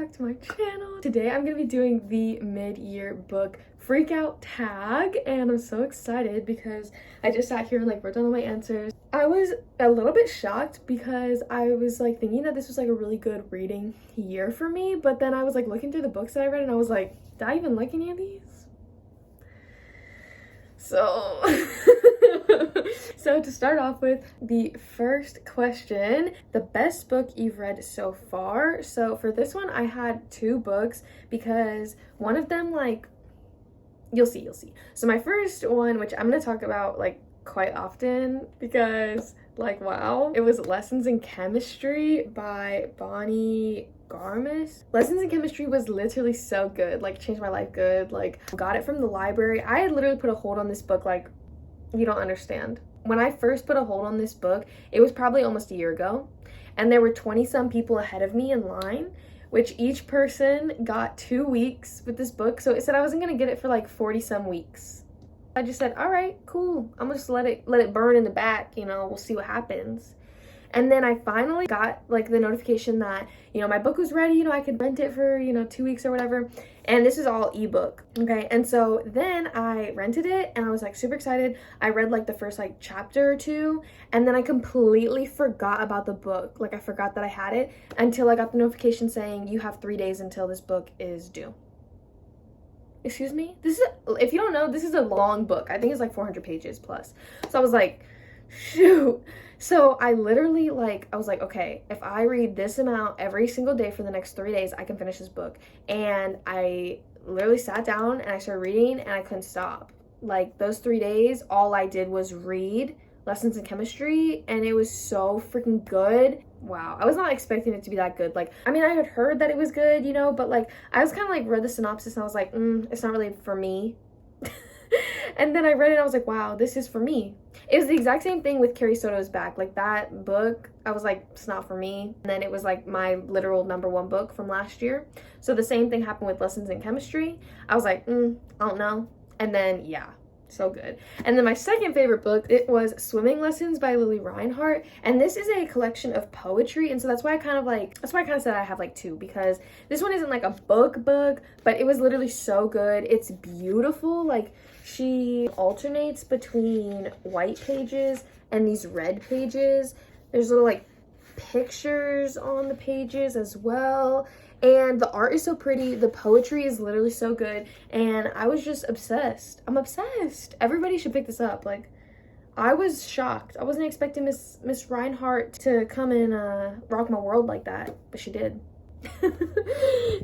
back to my channel. Today I'm gonna be doing the mid-year book freakout tag, and I'm so excited because I just sat here and like wrote down all my answers. I was a little bit shocked because I was like thinking that this was like a really good reading year for me, but then I was like looking through the books that I read and I was like, did I even like any of these? So to start off with, the first question, the best book you've read so far. So for this one, I had two books because one of them, like, you'll see. So my first one, which I'm going to talk about like quite often because like, wow, it was Lessons in Chemistry by Bonnie Garmis. Lessons in Chemistry was literally so good, like changed my life good. Like, got it from the library. I had literally put a hold on this book like you don't understand. When I first put a hold on this book, it was probably almost a year ago, and there were 20 some people ahead of me in line, which each person got 2 weeks with this book. So it said I wasn't gonna get it for like 40 some weeks. I just said, all right, cool, I'm gonna just let it burn in the back, you know, we'll see what happens. And then I finally got like the notification that, you know, my book was ready, you know, I could rent it for, you know, 2 weeks or whatever. And this is all ebook, okay? And so then I rented it and I was like super excited. I read like the first like chapter or two, and then I completely forgot about the book. Like, I forgot that I had it until I got the notification saying you have 3 days until this book is due. Excuse me? This is, if you don't know, this is a long book. I think it's like 400 pages plus. So I was like, shoot. So I literally I was like, okay, if I read this amount every single day for the next 3 days, I can finish this book. And I literally sat down and I started reading and I couldn't stop. Like, those 3 days, all I did was read Lessons in Chemistry, and it was so freaking good. Wow, I was not expecting it to be that good. Like, I mean, I had heard that it was good, you know, but like, I was kind of like read the synopsis and I was like, it's not really for me. And then I read it and I was like, wow, this is for me. It was the exact same thing with Carrie Soto's Back. Like, that book, I was like, it's not for me. And then it was like my literal #1 book from last year. So the same thing happened with Lessons in Chemistry. I was like, I don't know. And then, yeah, so good. And then my second favorite book, it was Swimming Lessons by Lily Reinhart. And this is a collection of poetry. And so that's why I kind of said I have like two, because this one isn't like a book, but it was literally so good. It's beautiful. Like, she alternates between white pages and these red pages. There's little like pictures on the pages as well. And the art is so pretty. The poetry is literally so good. And I was just obsessed. I'm obsessed. Everybody should pick this up. Like, I was shocked. I wasn't expecting Miss Reinhart to come and rock my world like that, but she did.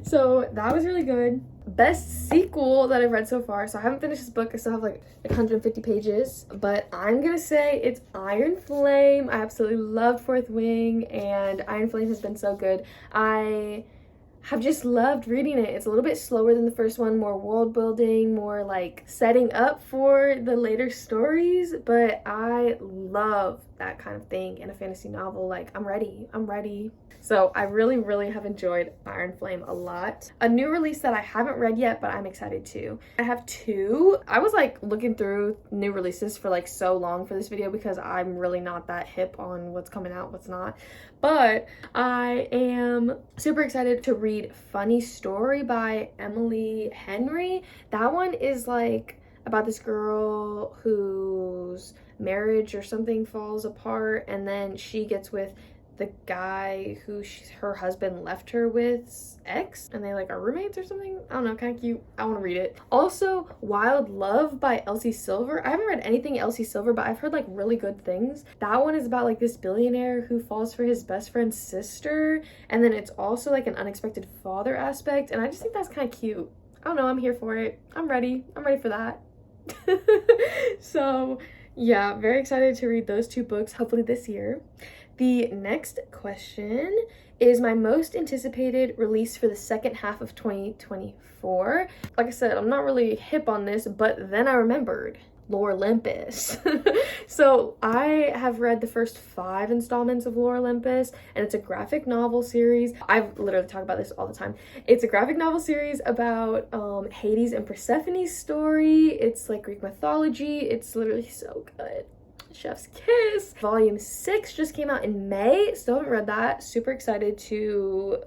So that was really good. Best sequel that I've read so far. So I haven't finished this book. I still have like 150 pages, but I'm gonna say it's Iron Flame. I absolutely loved Fourth Wing, and Iron Flame has been so good. I have just loved reading it. It's a little bit slower than the first one, more world building, more like setting up for the later stories, but I love that kind of thing in a fantasy novel. Like, I'm ready. So I really have enjoyed Iron Flame a lot. A new release that I haven't read yet, but I'm excited to. I have two. I was like looking through new releases for like so long for this video because I'm really not that hip on what's coming out, what's not. But I am super excited to read Funny Story by Emily Henry. That one is like about this girl whose marriage or something falls apart, and then she gets with the guy who her husband left her with, ex, and they like are roommates or something. I don't know, kind of cute. I want to read it. Also, Wild Love by Elsie Silver. I haven't read anything Elsie Silver, but I've heard like really good things. That one is about like this billionaire who falls for his best friend's sister, and then it's also like an unexpected father aspect, and I just think that's kind of cute. I don't know, I'm here for it. I'm ready for that. So yeah, very excited to read those two books, hopefully this year. The next question is my most anticipated release for the second half of 2024. Like I said, I'm not really hip on this, but then I remembered Lore Olympus. So I have read the first 5 installments of Lore Olympus, and it's a graphic novel series. I've literally talked about this all the time. It's a graphic novel series about Hades and Persephone's story. It's like Greek mythology. It's literally so good. Chef's Kiss. Volume 6 just came out in May. Still haven't read that. Super excited to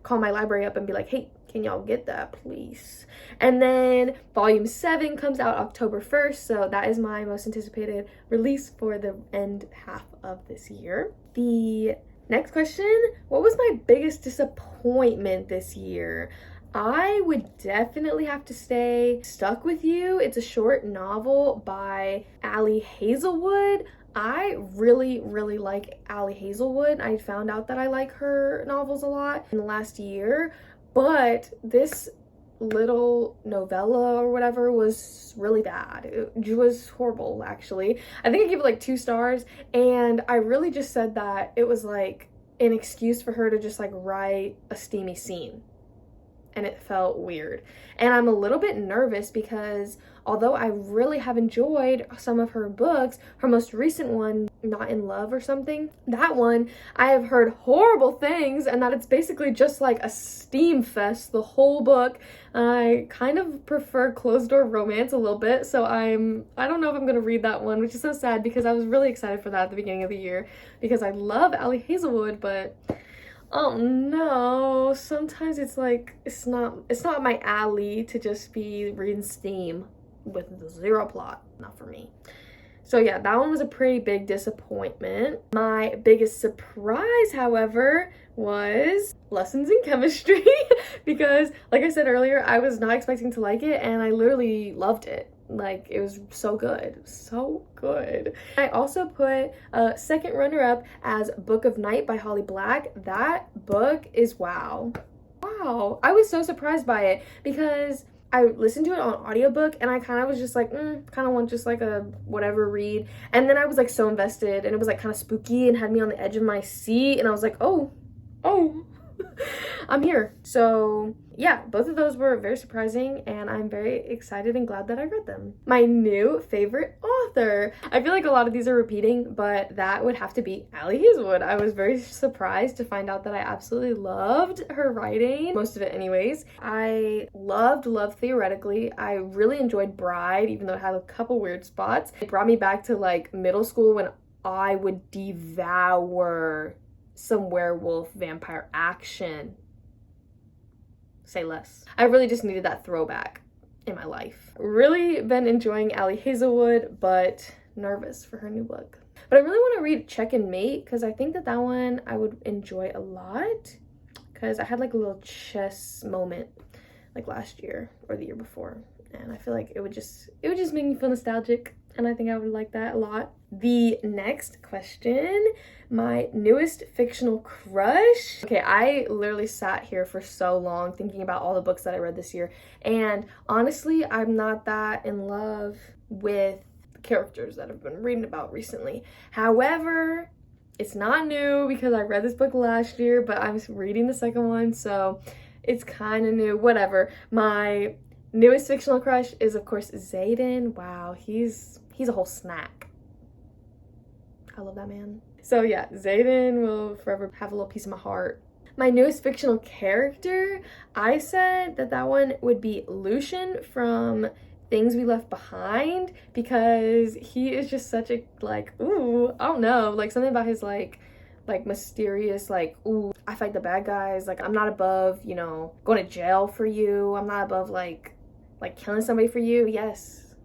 call my library up and be like, hey, can y'all get that, please? And then volume 7 comes out October 1st, so that is my most anticipated release for the end half of this year. The next question, what was my biggest disappointment this year? I would definitely have to say Stuck With You. It's a short novel by Ali Hazelwood. I really like Ali Hazelwood. I found out that I like her novels a lot in the last year, but this little novella or whatever was really bad. It was horrible, actually. I think I gave it like 2 stars, and I really just said that it was like an excuse for her to just like write a steamy scene. And it felt weird. And I'm a little bit nervous because although I really have enjoyed some of her books, her most recent one, Not in Love or something, that one, I have heard horrible things, and that it's basically just like a steam fest, the whole book. I kind of prefer closed door romance a little bit, so I don't know if I'm gonna read that one, which is so sad because I was really excited for that at the beginning of the year because I love Ali Hazelwood, but oh no, sometimes it's like, it's not my alley to just be reading steam with 0 plot. Not for me. So yeah, that one was a pretty big disappointment. My biggest surprise, however, was Lessons in Chemistry because, like I said earlier, I was not expecting to like it, and I literally loved it. Like, it was so good, so good. I also put a second runner-up as Book of Night by Holly Black. That book is wow. I was so surprised by it because I listened to it on audiobook, and I kind of was just like, kind of want just like a whatever read. And then I was like so invested, and it was like kind of spooky and had me on the edge of my seat, and I was like, oh, I'm here. So yeah, both of those were very surprising, and I'm very excited and glad that I read them. My new favorite author. I feel like a lot of these are repeating, but that would have to be Ali Hazelwood. I was very surprised to find out that I absolutely loved her writing, most of it anyways. I loved Theoretically. I really enjoyed Bride, even though it had a couple weird spots. It brought me back to like middle school when I would devour some werewolf vampire action. Say less. I really just needed that throwback in my life. Really been enjoying Ali Hazelwood, but nervous for her new book. But I really want to read Check and Mate because I think that one I would enjoy a lot because I had like a little chess moment like last year or the year before, and I feel like it would just make me feel nostalgic, and I think I would like that a lot. The next question, my newest fictional crush. Okay, I literally sat here for so long thinking about all the books that I read this year, and honestly, I'm not that in love with the characters that I've been reading about recently. However, it's not new because I read this book last year, but I'm reading the second one, so it's kind of new. Whatever. My newest fictional crush is, of course, Xaden. Wow, he's a whole snack. I love that man. So yeah, Xaden will forever have a little piece of my heart. My newest fictional character, I said that one would be Lucian from Things We Left Behind, because he is just such a, like, ooh, I don't know, like something about his like mysterious, like, ooh, I fight the bad guys, like I'm not above, you know, going to jail for you. I'm not above like killing somebody for you. Yes.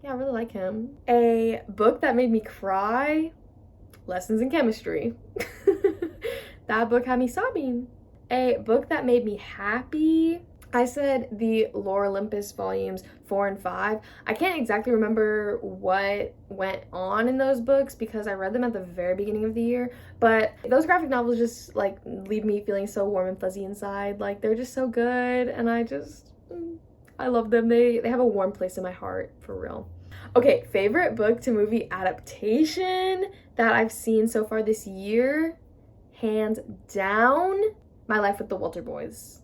Yeah, I really like him. A book that made me cry, Lessons in Chemistry. That book had me sobbing. A book that made me happy, I said the Lore Olympus volumes 4 and 5. I can't exactly remember what went on in those books because I read them at the very beginning of the year, but those graphic novels just like leave me feeling so warm and fuzzy inside. Like, they're just so good, and I love them. They have a warm place in my heart, for real. Okay, favorite book to movie adaptation that I've seen so far this year, hands down, My Life with the Walter Boys.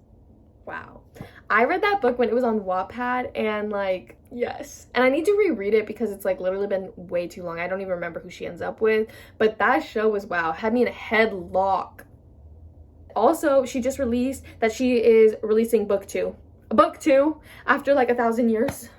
Wow. I read that book when it was on Wattpad, and like, yes. And I need to reread it because it's like literally been way too long. I don't even remember who she ends up with, but that show was wow. Had me in a headlock. Also, she just released that she is releasing book 2. Book 2 after like 1,000 years.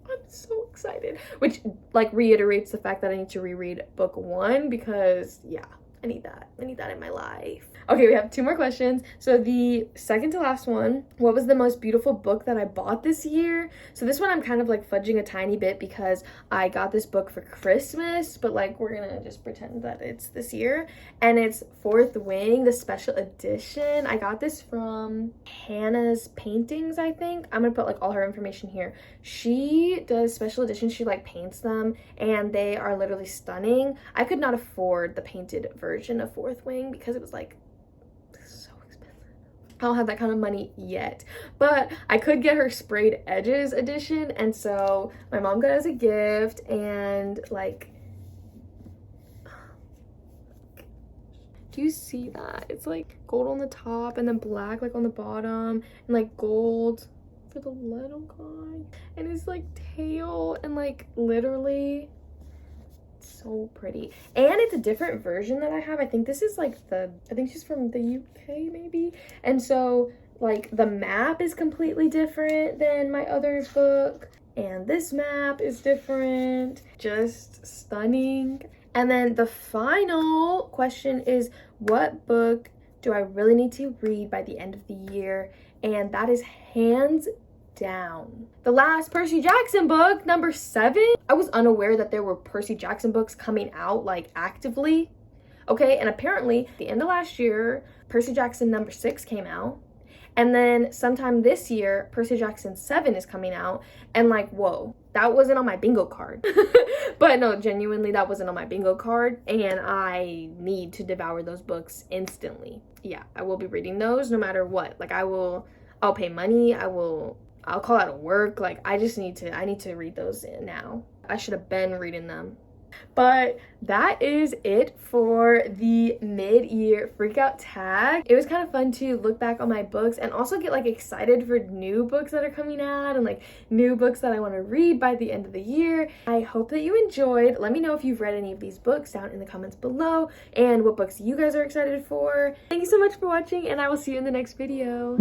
I'm so excited. Which like reiterates the fact that I need to reread book 1 because yeah, I need that. I need that in my life. Okay, we have 2 more questions. So the second to last one, what was the most beautiful book that I bought this year? So this one I'm kind of like fudging a tiny bit because I got this book for Christmas, but like we're gonna just pretend that it's this year. And it's Fourth Wing, the special edition. I got this from Hannah's Paintings, I think. I'm gonna put like all her information here. She does special editions, she like paints them, and they are literally stunning. I could not afford the painted version of Fourth Wing because it was like so expensive. I don't have that kind of money yet, but I could get her sprayed edges edition, and so my mom got it as a gift. And like, do you see that? It's like gold on the top and then black like on the bottom, and like gold for the little guy, and his like tail, and like literally so pretty. And it's a different version that I have. I think this is like I think she's from the UK maybe, and so like the map is completely different than my other book, and this map is different. Just stunning. And then the final question is, what book do I really need to read by the end of the year? And that is hands down the last Percy Jackson book, number 7. I was unaware that there were Percy Jackson books coming out like actively. Okay, and apparently the end of last year, Percy Jackson number 6 came out. And then sometime this year, Percy Jackson 7 is coming out. And like, whoa, that wasn't on my bingo card. But no, genuinely, that wasn't on my bingo card. And I need to devour those books instantly. Yeah, I will be reading those no matter what. Like I'll pay money. I'll call out of work. Like I need to read those now. I should have been reading them. But that is it for the mid-year freakout tag. It was kind of fun to look back on my books and also get like excited for new books that are coming out and like new books that I want to read by the end of the year. I hope that you enjoyed. Let me know if you've read any of these books down in the comments below and what books you guys are excited for. Thank you so much for watching, and I will see you in the next video.